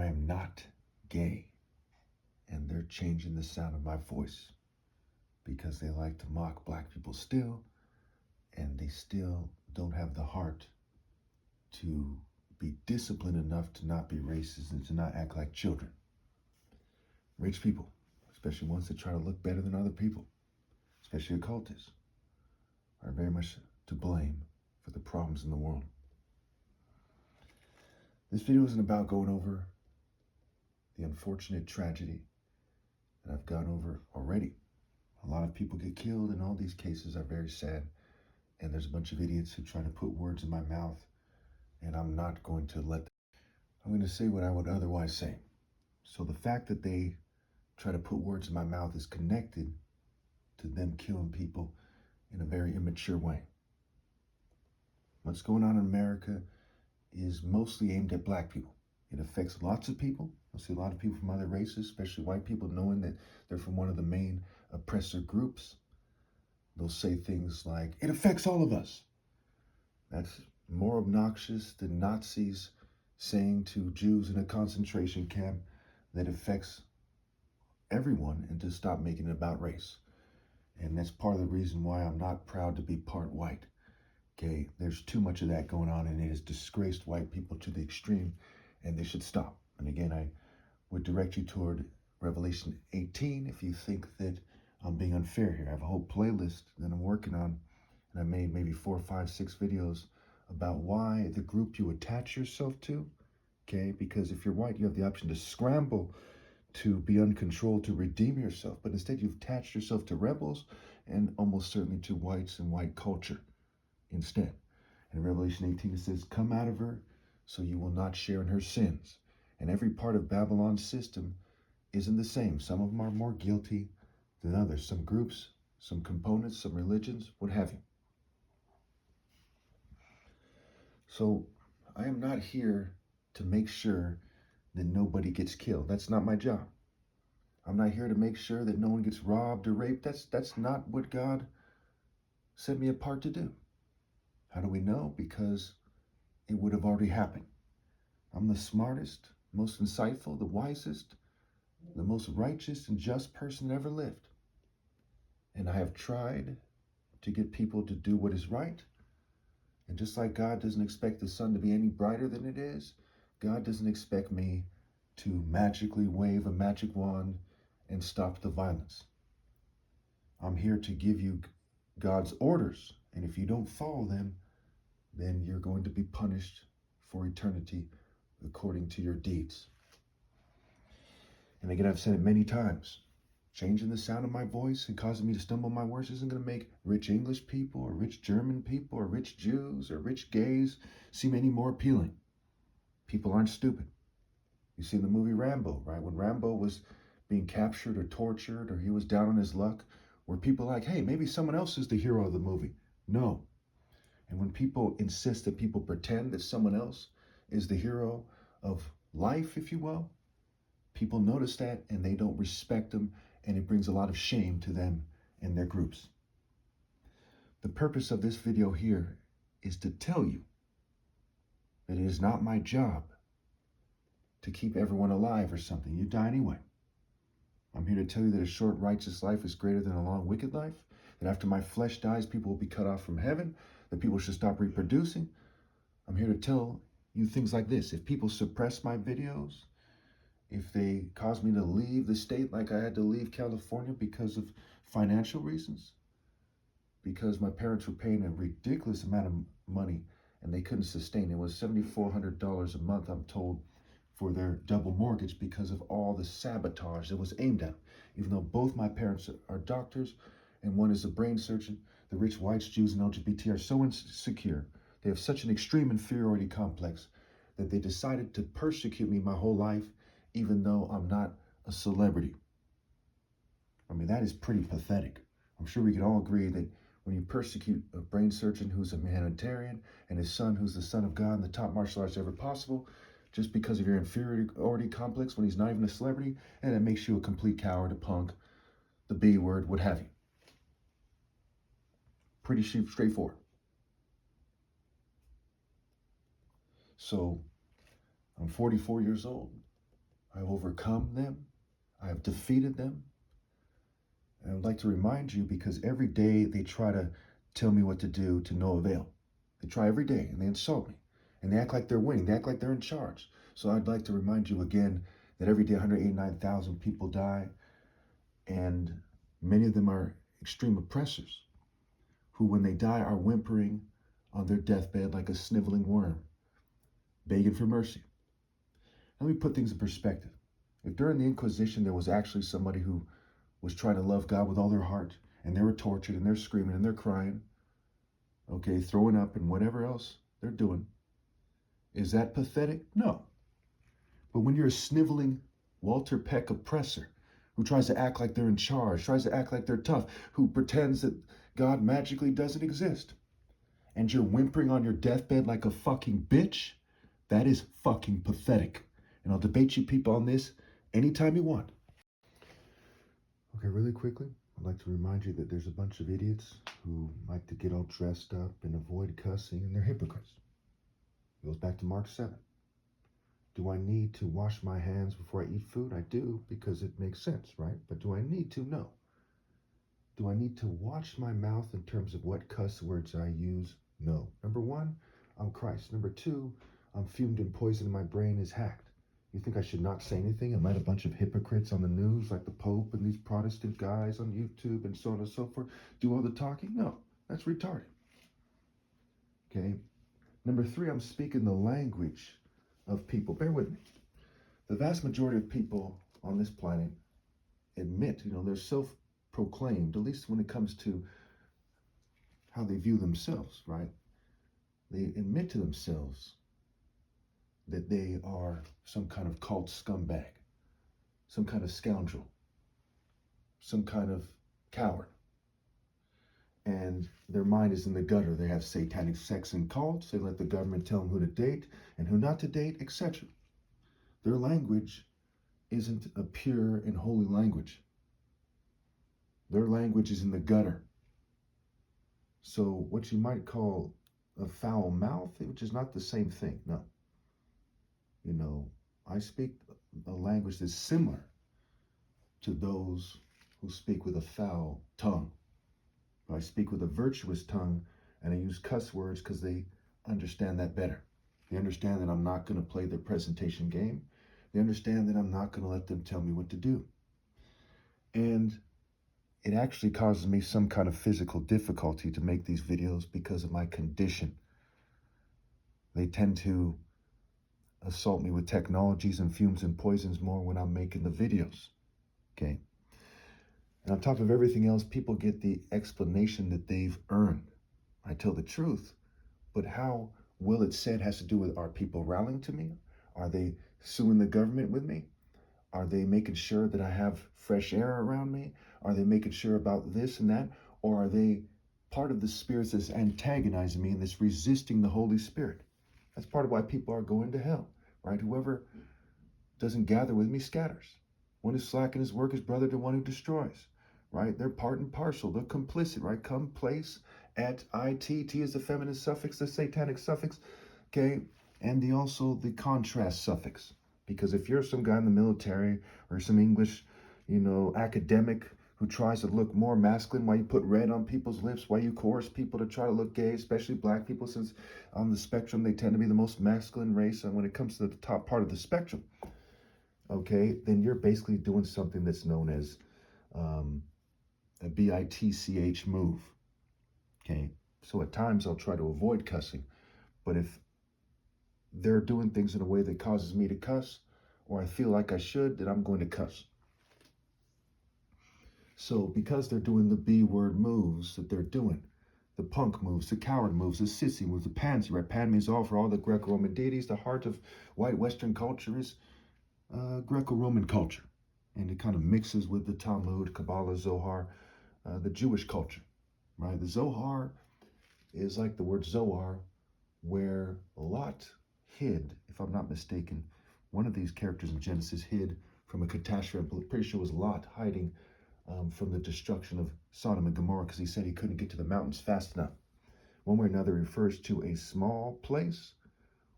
I am not gay. And they're changing the sound of my voice because they like to mock black people still, and they still don't have the heart to be disciplined enough to not be racist and to not act like children. Rich people, especially ones that try to look better than other people, especially occultists, are very much to blame for the problems in the world. This video isn't about going over the unfortunate tragedy that I've gone over already. A lot of people get killed, and all these cases are very sad. And there's a bunch of idiots who try to put words in my mouth, and I'm not going to let them. I'm going to say what I would otherwise say. So the fact that they try to put words in my mouth is connected to them killing people in a very immature way. What's going on in America is mostly aimed at black people. It affects lots of people. I see a lot of people from other races, especially white people, knowing that they're from one of the main oppressor groups. They'll say things like, it affects all of us. That's more obnoxious than Nazis saying to Jews in a concentration camp that affects everyone and to stop making it about race. And that's part of the reason why I'm not proud to be part white. Okay, there's too much of that going on, and it has disgraced white people to the extreme, and they should stop. And again, I would direct you toward Revelation 18 if you think that I'm being unfair here. I have a whole playlist that I'm working on, and I made maybe 4, 5, 6 videos about why the group you attach yourself to, okay, because if you're white, you have the option to scramble to be uncontrolled, to redeem yourself, but instead you've attached yourself to rebels and almost certainly to whites and white culture instead. And in Revelation 18 it says, come out of her so you will not share in her sins. And every part of Babylon's system isn't the same. Some of them are more guilty than others. Some groups, some components, some religions, what have you. So I am not here to make sure that nobody gets killed. That's not my job. I'm not here to make sure that no one gets robbed or raped. That's not what God set me apart to do. How do we know? Because it would have already happened. I'm the smartest, most insightful, the wisest, the most righteous and just person that ever lived. And I have tried to get people to do what is right. And just like God doesn't expect the sun to be any brighter than it is, God doesn't expect me to magically wave a magic wand and stop the violence. I'm here to give you God's orders. And if you don't follow them, then you're going to be punished for eternity according to your deeds. And again, I've said it many times. Changing the sound of my voice and causing me to stumble my words isn't going to make rich English people or rich German people or rich Jews or rich gays seem any more appealing. People aren't stupid. You see in the movie Rambo, right? When Rambo was being captured or tortured or he was down on his luck, were people like, hey, maybe someone else is the hero of the movie? No. And when people insist that people pretend that someone else is the hero of life, if you will, people notice that and they don't respect them, and it brings a lot of shame to them and their groups. The purpose of this video here is to tell you that it is not my job to keep everyone alive or something. You die anyway. I'm here to tell you that a short righteous life is greater than a long wicked life, that after my flesh dies, people will be cut off from heaven, that people should stop reproducing. I'm here to tell you things like this. If people suppress my videos, if they cause me to leave the state like I had to leave California because of financial reasons, because my parents were paying a ridiculous amount of money and they couldn't sustain it. It was $7,400 a month, I'm told, for their double mortgage because of all the sabotage that was aimed at them. Even though both my parents are doctors and one is a brain surgeon, the rich whites, Jews, and LGBT are so insecure. They have such an extreme inferiority complex that they decided to persecute me my whole life, even though I'm not a celebrity. I mean, that is pretty pathetic. I'm sure we can all agree that when you persecute a brain surgeon who's a humanitarian and his son who's the son of God and the top martial artist ever possible, just because of your inferiority complex when he's not even a celebrity, and that makes you a complete coward, a punk, the B word, what have you. Pretty straightforward. So I'm 44 years old. I have overcome them. I have defeated them. And I would like to remind you, because every day they try to tell me what to do to no avail. They try every day and they insult me. And they act like they're winning. They act like they're in charge. So I'd like to remind you again that every day 189,000 people die. And many of them are extreme oppressors who, when they die, are whimpering on their deathbed like a sniveling worm, begging for mercy. Let me put things in perspective. If during the Inquisition there was actually somebody who was trying to love God with all their heart, and they were tortured, and they're screaming, and they're crying, okay, throwing up, and whatever else they're doing, is that pathetic? No. But when you're a sniveling Walter Peck oppressor who tries to act like they're in charge, tries to act like they're tough, who pretends that God magically doesn't exist, and you're whimpering on your deathbed like a fucking bitch, that is fucking pathetic. And I'll debate you people on this anytime you want. Okay, really quickly, I'd like to remind you that there's a bunch of idiots who like to get all dressed up and avoid cussing, and they're hypocrites. It goes back to Mark 7. Do I need to wash my hands before I eat food? I do, because it makes sense, right? But do I need to? No. Do I need to watch my mouth in terms of what cuss words I use? No. Number one, I'm Christ. Number two, I'm fumed and poisoned, my brain is hacked. You think I should not say anything and let a bunch of hypocrites on the news like the Pope and these Protestant guys on YouTube and so on and so forth do all the talking? No, that's retarded. Okay. Number three, I'm speaking the language of people. Bear with me. The vast majority of people on this planet admit, they're self-proclaimed, at least when it comes to how they view themselves, right? They admit to themselves that they are some kind of cult scumbag, some kind of scoundrel, some kind of coward. And their mind is in the gutter. They have satanic sex and cults. They let the government tell them who to date and who not to date, etc. Their language isn't a pure and holy language. Their language is in the gutter. So what you might call a foul mouth, which is not the same thing, no. I speak a language that's similar to those who speak with a foul tongue. I speak with a virtuous tongue, and I use cuss words because they understand that better. They understand that I'm not going to play their presentation game. They understand that I'm not going to let them tell me what to do. And it actually causes me some kind of physical difficulty to make these videos because of my condition. They tend to assault me with technologies and fumes and poisons more when I'm making the videos, okay? And on top of everything else, people get the explanation that they've earned. I tell the truth, but how well it's said has to do with, are people rallying to me? Are they suing the government with me? Are they making sure that I have fresh air around me? Are they making sure about this and that? Or are they part of the spirits that's antagonizing me and that's resisting the Holy Spirit? That's part of why people are going to hell, right? Whoever doesn't gather with me scatters. One who slack in his work is brother to one who destroys, right? They're part and parcel. They're complicit, right? Come, place, at, it. T is the feminine suffix, the satanic suffix, okay? And also the contrast suffix. Because if you're some guy in the military or some English, academic who tries to look more masculine, why you put red on people's lips, why you coerce people to try to look gay, especially black people, since on the spectrum they tend to be the most masculine race, and when it comes to the top part of the spectrum, okay, then you're basically doing something that's known as a BITCH move, okay? So at times I'll try to avoid cussing, but if they're doing things in a way that causes me to cuss, or I feel like I should, then I'm going to cuss. So because they're doing the B word moves that they're doing, the punk moves, the coward moves, the sissy moves, the pansy, right? Pan means all for all the Greco-Roman deities. The heart of white Western culture is Greco-Roman culture. And it kind of mixes with the Talmud, Kabbalah, Zohar, the Jewish culture, right? The Zohar is like the word Zohar, where Lot hid, if I'm not mistaken, one of these characters in Genesis hid from a catastrophe. I'm pretty sure it was Lot hiding from the destruction of Sodom and Gomorrah because he said he couldn't get to the mountains fast enough. One way or another refers to a small place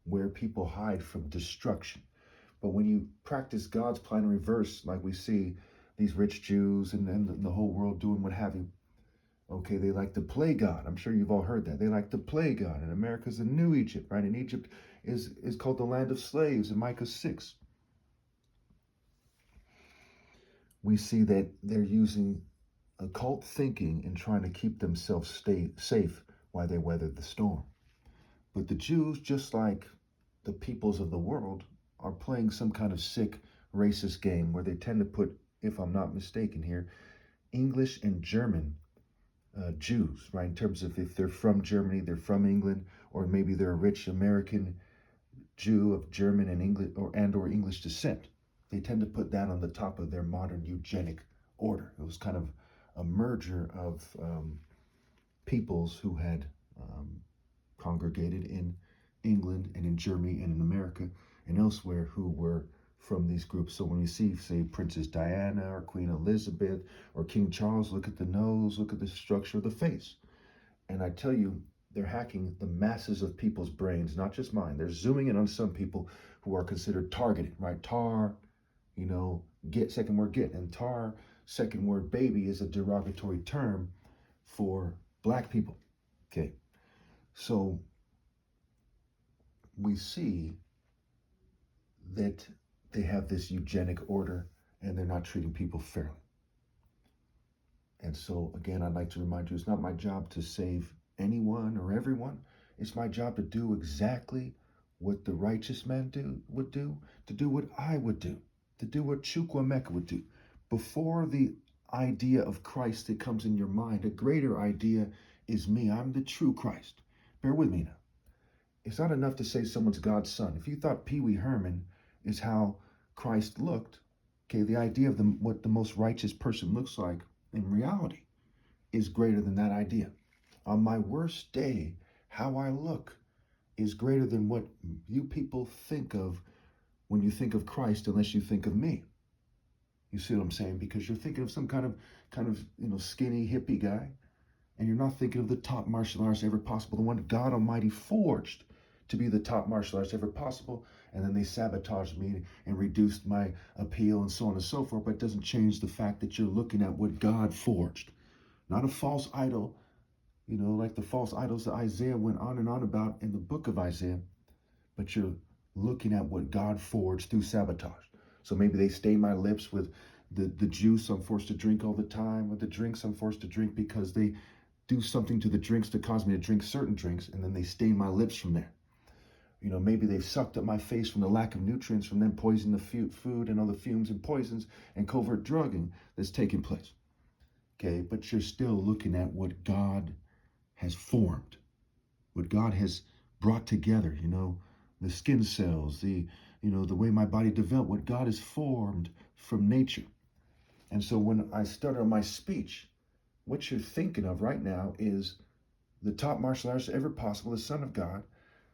where people hide from destruction. But when you practice God's plan in reverse, like we see these rich Jews and the whole world doing what have you, okay, they like to play God. I'm sure you've all heard that. They like to play God. And America's the new Egypt, right? And Egypt is called the land of slaves in Micah 6. We see that they're using occult thinking and trying to keep themselves stay safe while they weather the storm. But the Jews, just like the peoples of the world, are playing some kind of sick racist game where they tend to put, if I'm not mistaken here, English and German Jews, right? In terms of if they're from Germany, they're from England, or maybe they're a rich American Jew of German and English or English descent. They tend to put that on the top of their modern eugenic order. It was kind of a merger of peoples who had congregated in England and in Germany and in America and elsewhere who were from these groups. So when we see, say, Princess Diana or Queen Elizabeth or King Charles, look at the nose, look at the structure of the face. And I tell you, they're hacking the masses of people's brains, not just mine. They're zooming in on some people who are considered targeted, right? Tar, get, second word get. And tar, second word baby, is a derogatory term for black people. Okay. So we see that they have this eugenic order and they're not treating people fairly. And so, again, I'd like to remind you, it's not my job to save anyone or everyone. It's my job to do exactly what the righteous man would do, to do what I would do, to do what Chukwuemeka would do. Before the idea of Christ that comes in your mind, a greater idea is me. I'm the true Christ. Bear with me now. It's not enough to say someone's God's son. If you thought Pee Wee Herman is how Christ looked, okay, the idea of what the most righteous person looks like in reality is greater than that idea. On my worst day, how I look is greater than what you people think of when you think of Christ, unless you think of me. You see what I'm saying? Because you're thinking of some kind of skinny hippie guy, and you're not thinking of the top martial artist ever possible, the one God Almighty forged to be the top martial artist ever possible. And then they sabotaged me and reduced my appeal and so on and so forth. But it doesn't change the fact that you're looking at what God forged, not a false idol, like the false idols that Isaiah went on and on about in the book of Isaiah. But you're looking at what God forged through sabotage. So maybe they stain my lips with the juice I'm forced to drink all the time, or the drinks I'm forced to drink because they do something to the drinks to cause me to drink certain drinks, and then they stain my lips from there. Maybe they've sucked up my face from the lack of nutrients from them poisoning the food and all the fumes and poisons and covert drugging that's taking place. Okay, but you're still looking at what God has formed, what God has brought together, the skin cells, the way my body developed, what God has formed from nature. And so when I stutter my speech, what you're thinking of right now is the top martial artist ever possible, the Son of God,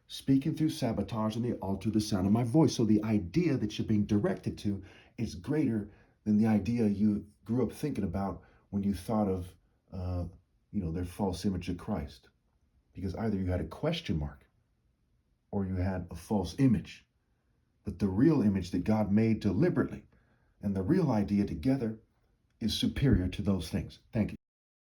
speaking through sabotage, and they alter the sound of my voice. So the idea that you're being directed to is greater than the idea you grew up thinking about when you thought of, their false image of Christ. Because either you had a question mark or you had a false image. But the real image that God made deliberately and the real idea together is superior to those things. Thank you.